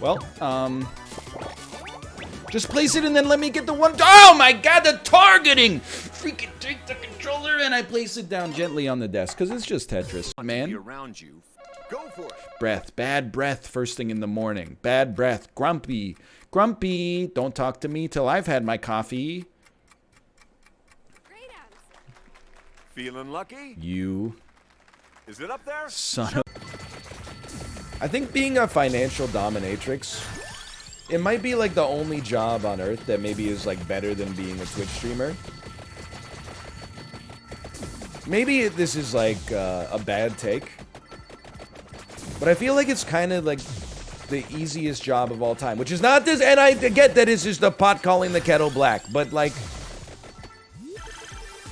Well, just place it and then let me get the one. Oh my god, the targeting! Freaking take the controller and I place it down gently on the desk because it's just Tetris, man. Around you. Go for it. Breath, bad breath first thing in the morning. Bad breath, grumpy. Grumpy, don't talk to me till I've had my coffee. Great answer. Feeling lucky? You. Is it up there? Son of... I think being a financial dominatrix, it might be like the only job on earth that maybe is like better than being a Twitch streamer. Maybe this is like a bad take, but I feel like it's kind of like the easiest job of all time, which is not this, and I get that it's just the pot calling the kettle black, but like,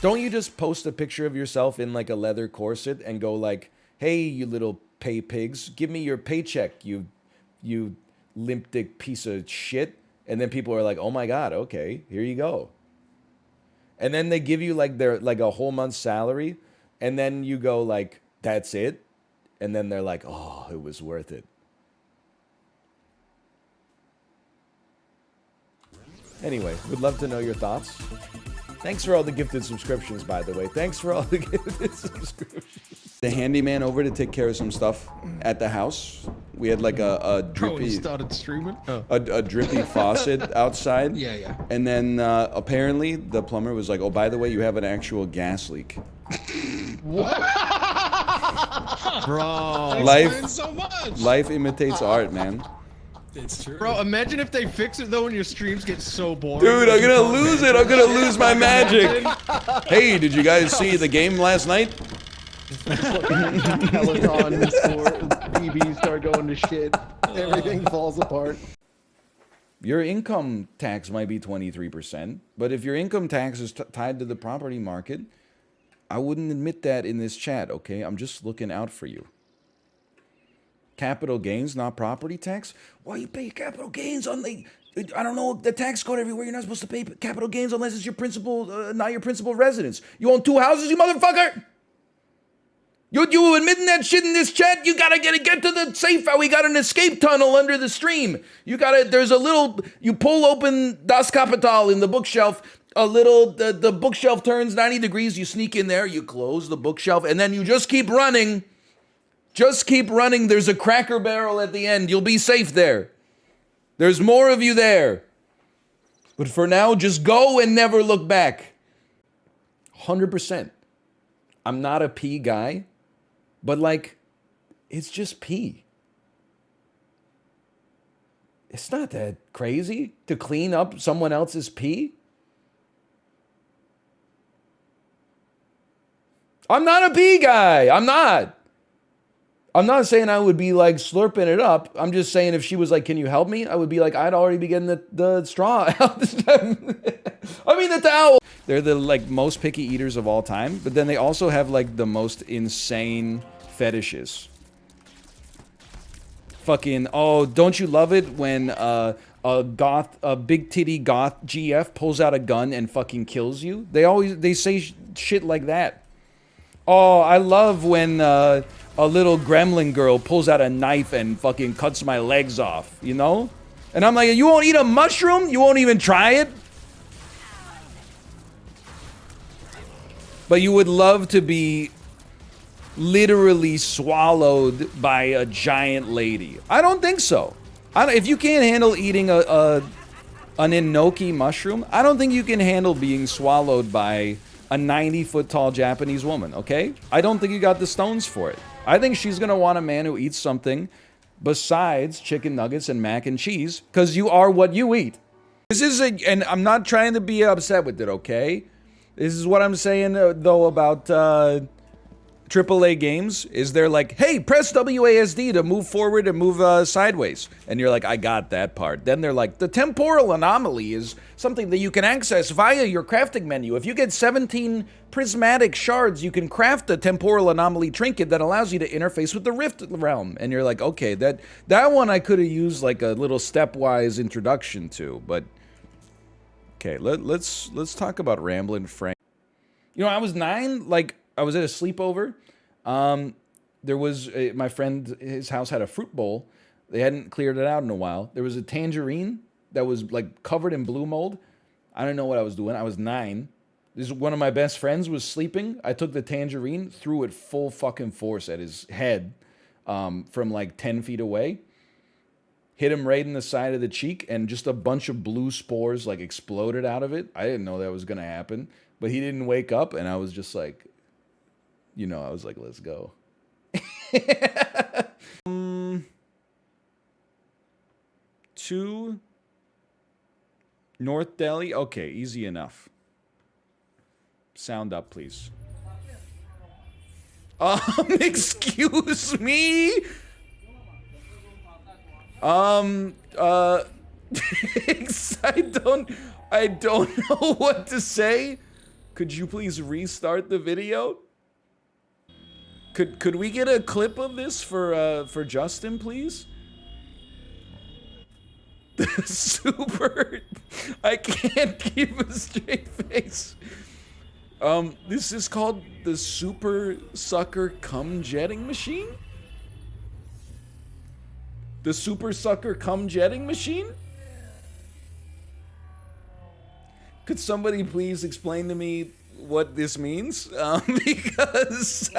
don't you just post a picture of yourself in like a leather corset and go like, hey, you little pay pigs, give me your paycheck, you limp dick piece of shit. And then people are like, oh my god, okay, here you go. And then they give you like their like a whole month's salary, and then you go like, that's it. And then they're like, oh, it was worth it. Anyway, would love to know your thoughts. Thanks for all the gifted subscriptions, by the way. Thanks for all the gifted subscriptions. The handyman over to take care of some stuff at the house. We had like a drippy... started streaming? Oh. A drippy faucet outside. Yeah. And then apparently the plumber was like, oh, by the way, you have an actual gas leak. What? Bro. Life, so much. life imitates art, man. It's true. Bro, imagine if they fix it though when your streams get so boring. Dude, I'm gonna lose it. I'm gonna lose my magic. Hey, did you guys see the game last night? Peloton, BBs start going to shit. Everything falls apart. Your income tax might be 23%, but if your income tax is tied to the property market, I wouldn't admit that in this chat, okay? I'm just looking out for you. Capital gains, not property tax? Why you pay capital gains on the... I don't know, the tax code everywhere. You're not supposed to pay capital gains unless it's your principal, not your principal residence. You own 2 houses, you motherfucker! You admitting that shit in this chat? You gotta get to the safe. We got an escape tunnel under the stream. You gotta, there's a little, you pull open Das Kapital in the bookshelf, a little, the bookshelf turns 90 degrees, you sneak in there, you close the bookshelf, and then you just keep running. Just keep running. There's a Cracker Barrel at the end. You'll be safe there. There's more of you there. But for now, just go and never look back. 100%. I'm not a pee guy, but like, it's just pee. It's not that crazy to clean up someone else's pee. I'm not a pee guy. I'm not saying I would be like slurping it up. I'm just saying if she was like, can you help me? I would be like, I'd already be getting the straw out this time. I mean the towel. They're the like most picky eaters of all time, but then they also have like the most insane fetishes. Fucking, oh, don't you love it when a big titty goth GF pulls out a gun and fucking kills you? They say shit like that. Oh, I love when a little gremlin girl pulls out a knife and fucking cuts my legs off, you know? And I'm like, you won't eat a mushroom? You won't even try it? But you would love to be literally swallowed by a giant lady. I don't think so. If you can't handle eating an enoki mushroom, I don't think you can handle being swallowed by a 90-foot tall Japanese woman, okay? I don't think you got the stones for it. I think she's gonna want a man who eats something besides chicken nuggets and mac and cheese, because you are what you eat. This is and I'm not trying to be upset with it, okay? This is what I'm saying, though, about AAA games, is they're like, hey, press WASD to move forward and move sideways. And you're like, I got that part. Then they're like, the temporal anomaly is something that you can access via your crafting menu. If you get 17 prismatic shards, you can craft a temporal anomaly trinket that allows you to interface with the Rift realm. And you're like, okay, that one I could have used like a little stepwise introduction to, but okay, let's talk about Ramblin' Frank. You know, I was 9, like, I was at a sleepover. There was my friend, his house had a fruit bowl, They hadn't cleared it out in a while. There was a tangerine that was like covered in blue mold. I don't know what I was doing. I was 9. This is one of my best friends was sleeping. I took the tangerine, threw it full fucking force at his head from like 10 feet away. Hit him right in the side of the cheek, and just a bunch of blue spores like exploded out of it. I didn't know that was gonna happen, but he didn't wake up, and I was just like, you know, I was like, let's go. 2 North Delhi. Okay, easy enough. Sound up, please. Excuse me? I don't know what to say. Could you please restart the video? Could we get a clip of this for Justin, please? The super... I can't keep a straight face. This is called the Super Sucker Cum Jetting Machine? The Super Sucker Cum Jetting Machine? Could somebody please explain to me what this means? Because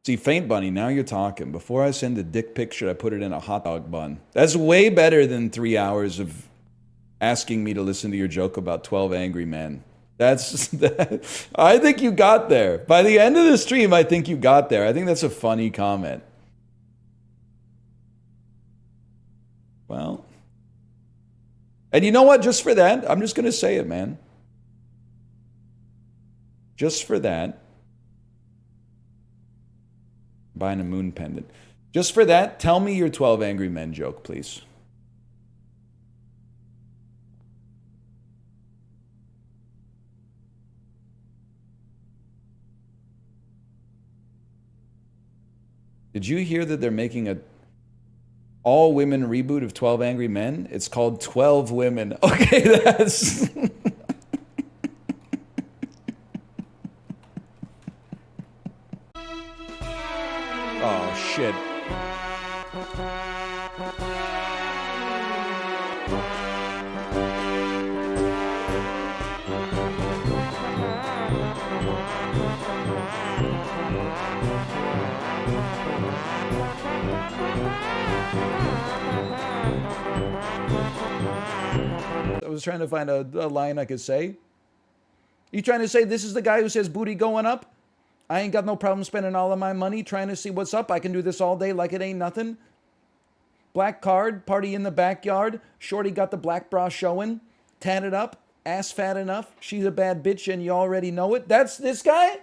See, Faint Bunny, now you're talking. Before I send a dick pic, should I put it in a hot dog bun? That's way better than 3 hours of asking me to listen to your joke about 12 angry men. I think you got there. By the end of the stream, I think you got there. I think that's a funny comment. Well. And you know what? Just for that, I'm just going to say it, man. Just for that. Buying a moon pendant. Just for that, tell me your 12 angry men joke, please. Did you hear that they're making a all-women reboot of 12 Angry Men? It's called 12 Women. Okay, that's... Oh, shit. I was trying to find a line I could say. You trying to say this is the guy who says booty going up? I ain't got no problem spending all of my money trying to see what's up. I can do this all day like it ain't nothing. Black card, party in the backyard. Shorty got the black bra showing. Tatted up, ass fat enough. She's a bad bitch and you already know it. That's this guy?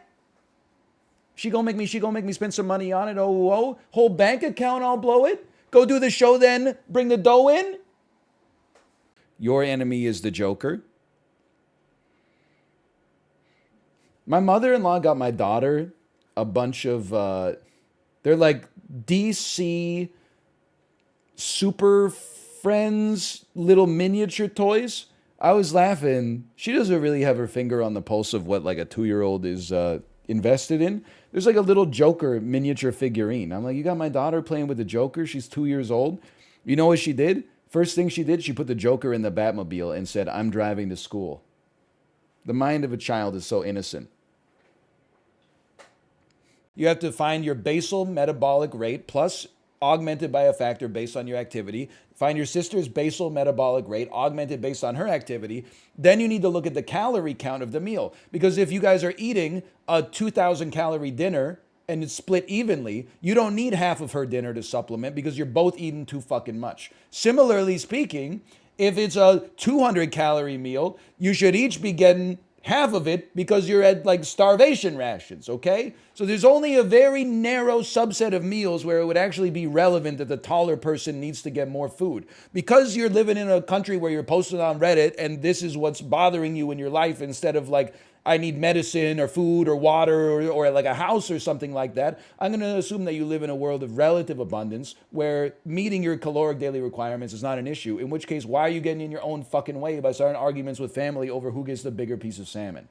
She gonna make me spend some money on it. Oh. Whole bank account, I'll blow it. Go do the show then, bring the dough in. Your enemy is the Joker. My mother-in-law got my daughter a bunch of, they're like DC Super Friends little miniature toys. I was laughing. She doesn't really have her finger on the pulse of what like a 2-year-old is invested in. There's like a little Joker miniature figurine. I'm like, you got my daughter playing with the Joker? She's 2 years old. You know what she did? First thing she did, she put the Joker in the Batmobile and said, I'm driving to school. The mind of a child is so innocent. You have to find your basal metabolic rate plus augmented by a factor based on your activity. Find your sister's basal metabolic rate augmented based on her activity. Then you need to look at the calorie count of the meal. Because if you guys are eating a 2,000 calorie dinner and it's split evenly, you don't need half of her dinner to supplement because you're both eating too fucking much. Similarly speaking, if it's a 200 calorie meal, you should each be getting half of it because you're at like starvation rations, okay? So there's only a very narrow subset of meals where it would actually be relevant that the taller person needs to get more food. Because you're living in a country where you're posted on Reddit and this is what's bothering you in your life instead of like, I need medicine or food or water or like a house or something like that, I'm going to assume that you live in a world of relative abundance where meeting your caloric daily requirements is not an issue, in which case, why are you getting in your own fucking way by starting arguments with family over who gets the bigger piece of salmon?